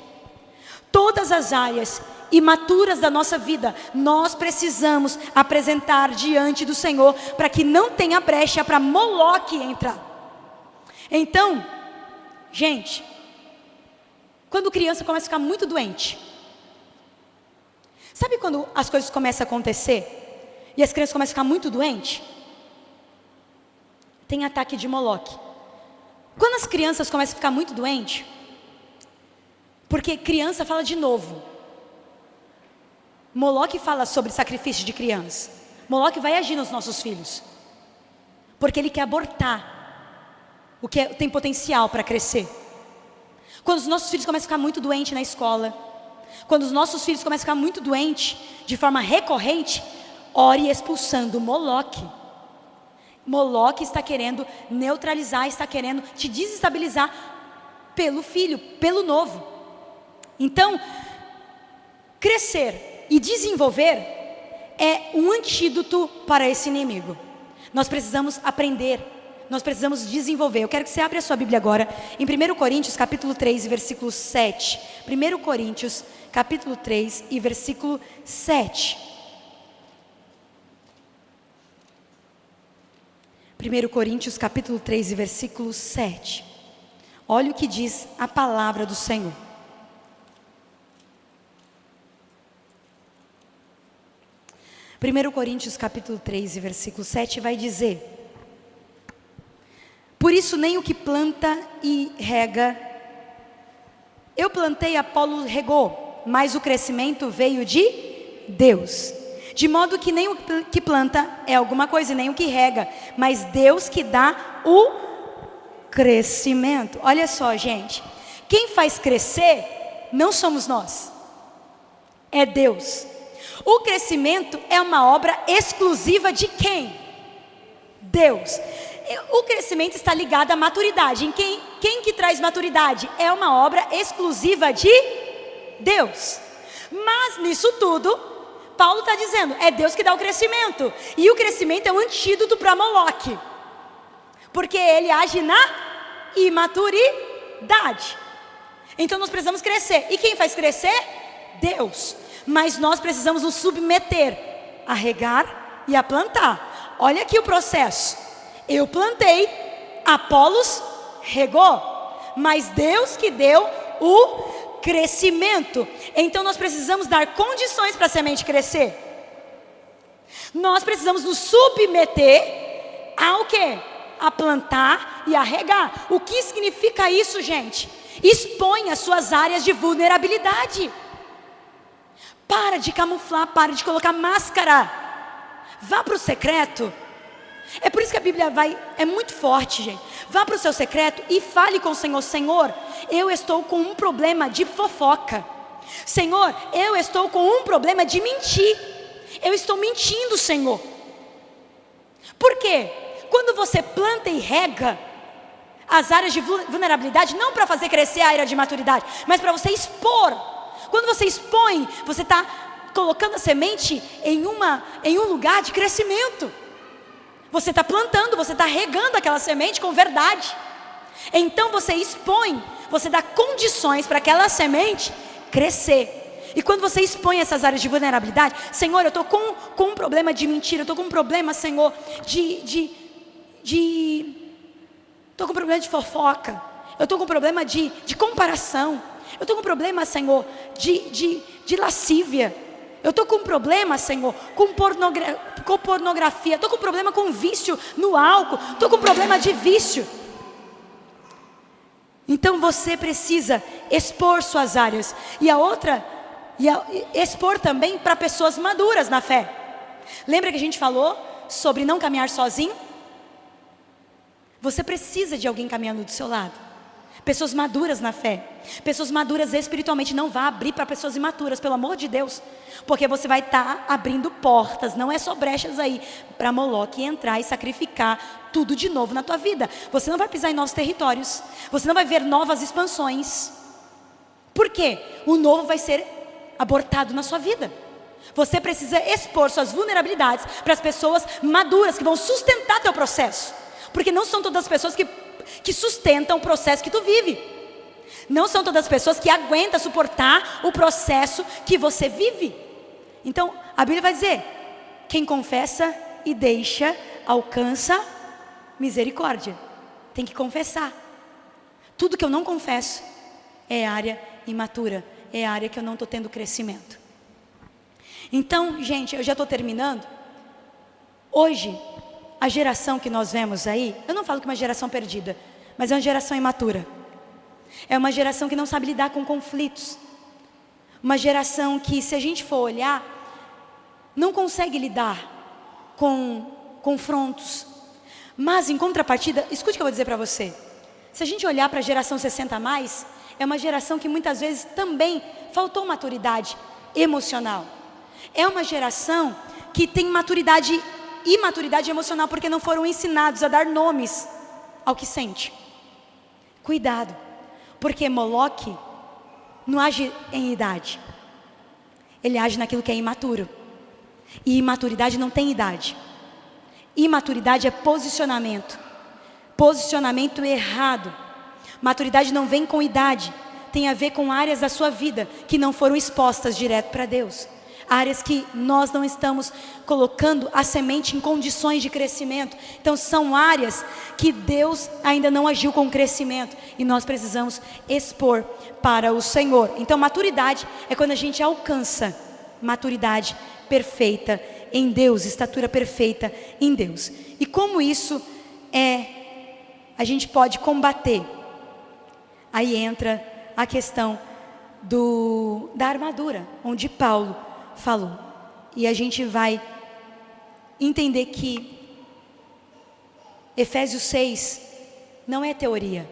Todas as áreas imaturas da nossa vida, nós precisamos apresentar diante do Senhor, para que não tenha brecha para Moloque entrar. Então, gente, quando criança começa a ficar muito doente, sabe quando as coisas começam a acontecer e as crianças começam a ficar muito doentes? Tem ataque de Moloque. Quando as crianças começam a ficar muito doentes, porque criança fala de novo. Moloque fala sobre sacrifício de criança. Moloque vai agir nos nossos filhos, porque ele quer abortar o que tem potencial para crescer. Quando os nossos filhos começam a ficar muito doentes na escola, quando os nossos filhos começam a ficar muito doentes de forma recorrente, ore expulsando Moloque. Moloque está querendo neutralizar, está querendo te desestabilizar pelo filho, pelo novo. Então, crescer e desenvolver é um antídoto para esse inimigo. Nós precisamos aprender, nós precisamos desenvolver. Eu quero que você abra a sua Bíblia agora em 1 Coríntios capítulo 3 e versículo 7. 1 Coríntios capítulo 3 e versículo 7. 1 Coríntios capítulo 3 e versículo 7. Olha o que diz a palavra do Senhor. 1 Coríntios capítulo 3 e versículo 7 vai dizer: por isso nem o que planta e rega, eu plantei, Apolo regou, mas o crescimento veio de Deus. De modo que nem o que planta é alguma coisa, nem o que rega, mas Deus que dá o crescimento. Olha só, gente, quem faz crescer não somos nós, é Deus. O crescimento é uma obra exclusiva de quem? Deus. O crescimento está ligado à maturidade. Quem que traz maturidade? É uma obra exclusiva de Deus. Mas nisso tudo, Paulo está dizendo, é Deus que dá o crescimento. E o crescimento é um antídoto para Moloque, porque ele age na imaturidade. Então nós precisamos crescer. E quem faz crescer? Deus. Mas nós precisamos nos submeter a regar e a plantar. Olha aqui o processo. Eu plantei, Apolos regou, mas Deus que deu o crescimento. Então nós precisamos dar condições para a semente crescer. Nós precisamos nos submeter ao quê? A plantar e a regar. O que significa isso, gente? Expõe as suas áreas de vulnerabilidade. Para de camuflar, para de colocar máscara. Vá para o secreto. É por isso que a Bíblia é muito forte, gente. Vá para o seu secreto e fale com o Senhor: Senhor, eu estou com um problema de fofoca. Senhor, eu estou com um problema de mentir. Eu estou mentindo, Senhor. Por quê? Quando você planta e rega as áreas de vulnerabilidade, não para fazer crescer a área de maturidade, mas para você expor. Quando você expõe, você está colocando a semente em um lugar de crescimento. Você está plantando, você está regando aquela semente com verdade. Então você expõe, você dá condições para aquela semente crescer. E quando você expõe essas áreas de vulnerabilidade: Senhor, eu estou com um problema de mentira, eu estou com um problema, Senhor, estou com um problema de fofoca, eu estou com um problema de comparação, eu estou com um problema, Senhor, de lascívia, eu estou com um problema, Senhor, com pornografia, estou com um problema com vício no álcool, estou com um problema de vício. Então você precisa expor suas áreas. E expor também para pessoas maduras na fé. Lembra que a gente falou sobre não caminhar sozinho? Você precisa de alguém caminhando do seu lado. Pessoas maduras na fé, pessoas maduras espiritualmente. Não vá abrir para pessoas imaturas, pelo amor de Deus, porque você vai estar abrindo portas. Não é só brechas aí para Moloque entrar e sacrificar tudo de novo na tua vida. Você não vai pisar em novos territórios, você não vai ver novas expansões. Por quê? O novo vai ser abortado na sua vida. Você precisa expor suas vulnerabilidades para as pessoas maduras que vão sustentar teu processo, porque não são todas as pessoas que sustentam o processo que tu vive. Não são todas as pessoas que aguentam suportar o processo que você vive. Então a Bíblia vai dizer: quem confessa e deixa alcança misericórdia. Tem que confessar. Tudo que eu não confesso é área imatura, é área que eu não estou tendo crescimento. Então, gente, eu já estou terminando. Hoje, a geração que nós vemos aí, eu não falo que é uma geração perdida, mas é uma geração imatura. É uma geração que não sabe lidar com conflitos. Uma geração que, se a gente for olhar, não consegue lidar com confrontos. Mas, em contrapartida, escute o que eu vou dizer para você. Se a gente olhar para a geração 60+, é uma geração que muitas vezes também faltou maturidade emocional. É uma geração que tem imaturidade emocional, porque não foram ensinados a dar nomes ao que sente. Cuidado, porque Moloque não age em idade, ele age naquilo que é imaturo. E imaturidade não tem idade. Imaturidade é posicionamento errado. Maturidade não vem com idade, tem a ver com áreas da sua vida que não foram expostas direto para Deus. Áreas que nós não estamos colocando a semente em condições de crescimento. Então são áreas que Deus ainda não agiu com crescimento, e nós precisamos expor para o Senhor. Então maturidade é quando a gente alcança maturidade perfeita em Deus, estatura perfeita em Deus. E como isso a gente pode combater? Aí entra a questão da armadura, onde Paulo falou. E a gente vai entender que Efésios 6 não é teoria,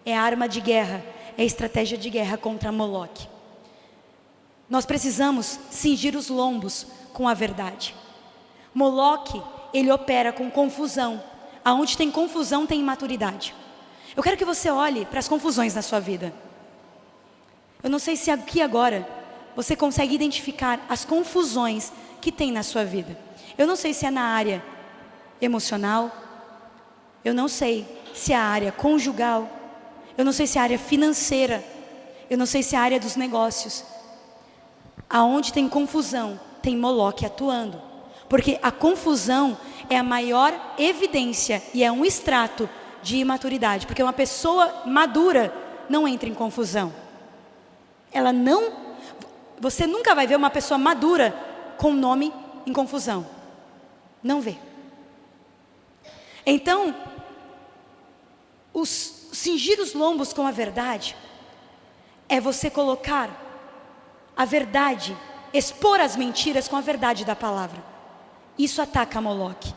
é arma de guerra, é estratégia de guerra contra Moloque. Nós precisamos cingir os lombos com a verdade. Moloque, ele opera com confusão. Aonde tem confusão tem imaturidade. Eu quero que você olhe para as confusões na sua vida. Eu não sei se aqui agora você consegue identificar as confusões que tem na sua vida. Eu não sei se é na área emocional, eu não sei se é a área conjugal, eu não sei se é a área financeira, eu não sei se é a área dos negócios. Aonde tem confusão, tem Moloque atuando, porque a confusão é a maior evidência e é um extrato de imaturidade, porque uma pessoa madura não entra em confusão. Você nunca vai ver uma pessoa madura com nome em confusão. Não vê. Então, cingir os lombos com a verdade é você colocar a verdade, expor as mentiras com a verdade da palavra. Isso ataca Moloque.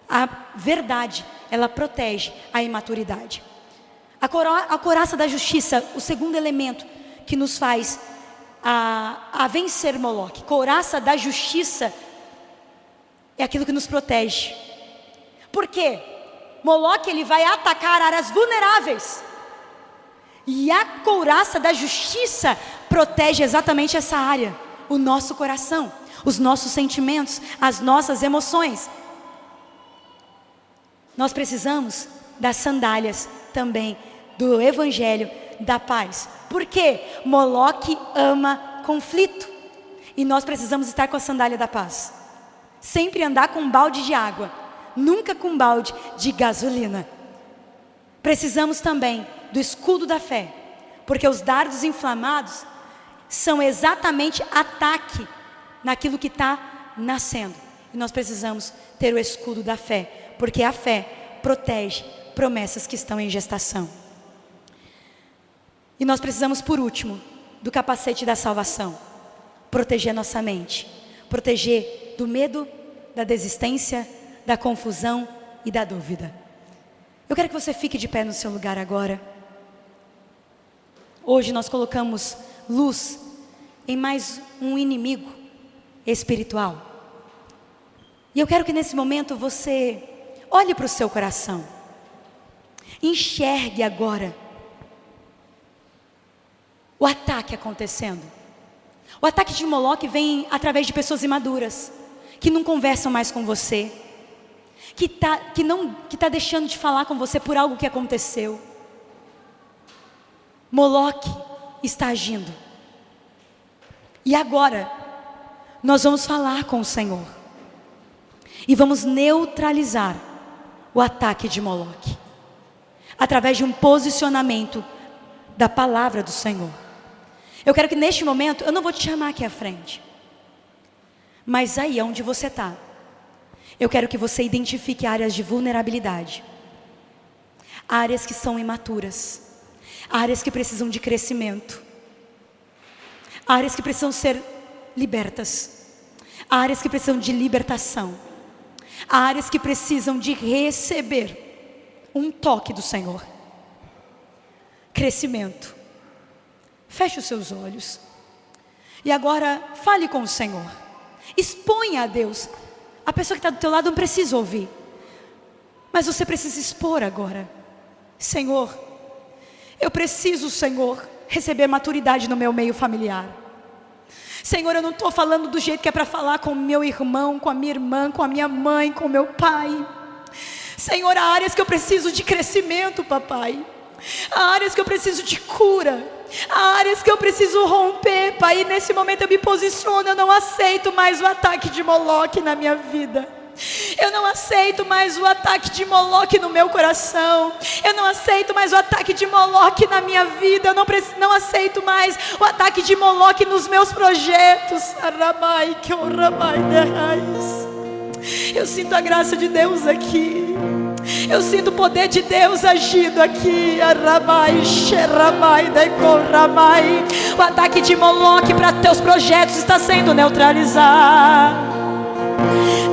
A verdade, ela protege a imaturidade. A couraça da justiça, o segundo elemento que nos faz a vencer Moloque. Couraça da justiça é aquilo que nos protege. Por quê? Moloque, ele vai atacar áreas vulneráveis. E a couraça da justiça protege exatamente essa área. O nosso coração, os nossos sentimentos, as nossas emoções. Nós precisamos das sandálias também do Evangelho da paz. Por quê? Moloque ama conflito. E nós precisamos estar com a sandália da paz. Sempre andar com um balde de água, nunca com um balde de gasolina. Precisamos também do escudo da fé, porque os dardos inflamados são exatamente ataque naquilo que está nascendo. E nós precisamos ter o escudo da fé, porque a fé protege promessas que estão em gestação. E nós precisamos, por último, do capacete da salvação. Proteger a nossa mente. Proteger do medo, da desistência, da confusão e da dúvida. Eu quero que você fique de pé no seu lugar agora. Hoje nós colocamos luz em mais um inimigo espiritual. E eu quero que nesse momento você olhe para o seu coração. Enxergue agora o ataque acontecendo. O ataque de Moloque vem através de pessoas imaduras, que não conversam mais com você, que tá deixando de falar com você por algo que aconteceu. Moloque está agindo. E agora nós vamos falar com o Senhor e vamos neutralizar o ataque de Moloque através de um posicionamento da palavra do Senhor. Eu quero que neste momento, eu não vou te chamar aqui à frente, mas aí onde você está, eu quero que você identifique áreas de vulnerabilidade, áreas que são imaturas, áreas que precisam de crescimento, áreas que precisam ser libertas, áreas que precisam de libertação, áreas que precisam de receber um toque do Senhor. Crescimento. Feche os seus olhos e agora fale com o Senhor. Exponha a Deus. A pessoa que está do teu lado não precisa ouvir, mas você precisa expor agora. Senhor, eu preciso, Senhor, receber maturidade no meu meio familiar. Senhor, eu não estou falando do jeito que é para falar com o meu irmão, com a minha irmã, com a minha mãe, com o meu pai. Senhor, há áreas que eu preciso de crescimento, papai. Há áreas que eu preciso de cura. Há áreas que eu preciso romper, pai. E nesse momento eu me posiciono. Eu não aceito mais o ataque de Moloque na minha vida. Eu não aceito mais o ataque de Moloque no meu coração. Eu não aceito mais o ataque de Moloque na minha vida. Eu não aceito mais o ataque de Moloque nos meus projetos. Eu sinto a graça de Deus aqui. Eu sinto o poder de Deus agindo aqui. O ataque de Moloque para teus projetos está sendo neutralizado.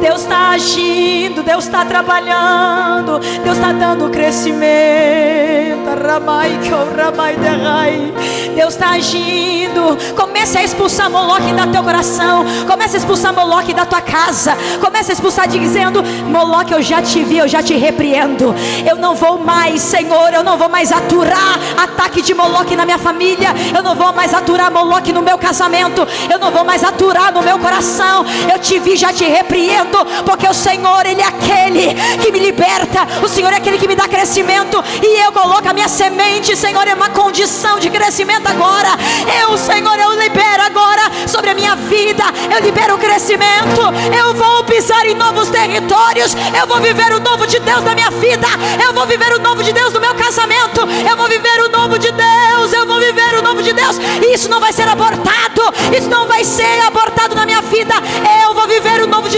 Deus está agindo, Deus está trabalhando, Deus está dando crescimento. Deus está agindo. Comece a expulsar Moloque da teu coração. Comece a expulsar Moloque da tua casa. Comece a expulsar dizendo: Moloque, eu já te vi, eu já te repreendo. Eu não vou mais, Senhor, eu não vou mais aturar ataque de Moloque na minha família. Eu não vou mais aturar Moloque no meu casamento. Eu não vou mais aturar no meu coração. Eu te vi, já te repreendo, porque o Senhor, Ele é aquele que me liberta. O Senhor é aquele que me dá crescimento. E eu coloco a minha semente, Senhor, é uma condição de crescimento agora. Senhor, eu libero agora sobre a minha vida. Eu libero o crescimento. Eu vou pisar em novos territórios. Eu vou viver o novo de Deus na minha vida. Eu vou viver o novo de Deus no meu casamento. Eu vou viver o novo de Deus. Eu vou viver o novo de Deus. E isso não vai ser abortado. Isso não vai ser abortado na minha vida. Eu vou viver o novo de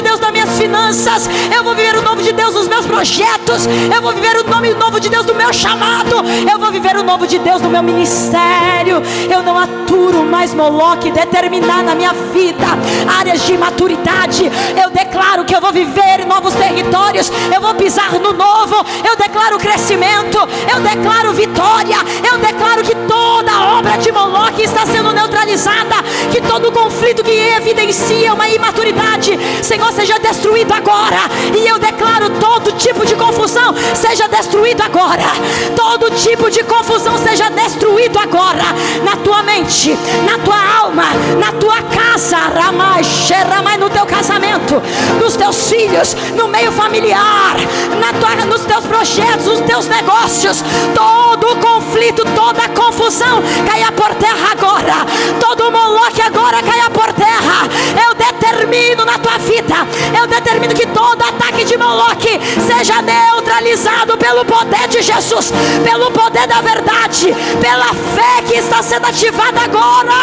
finanças, eu vou viver o novo de Deus nos meus projetos, eu vou viver o novo de Deus no meu chamado, eu vou viver o novo de Deus no meu ministério. Eu não aturo mais Moloque determinar na minha vida áreas de maturidade. Eu declaro que eu vou viver em novos territórios, eu vou pisar no novo, eu declaro crescimento, eu declaro vitória, eu declaro que toda obra de Moloque está sendo neutralizada, que todo conflito que evidencia uma imaturidade, Senhor, seja destruído agora. E eu declaro todo tipo de confusão seja destruído agora, todo tipo de confusão seja destruído agora, na tua mente, na tua alma, na tua casa, Ramai, no teu casamento, nos teus filhos, no meio familiar, nos teus projetos, nos teus negócios. Todo conflito, toda confusão caia por terra agora, todo Moloque agora caia por terra. Eu determino na tua vida, eu determino que todo ataque de Moloque seja neutralizado pelo poder de Jesus, pelo poder da verdade, pela fé que está sendo ativada agora.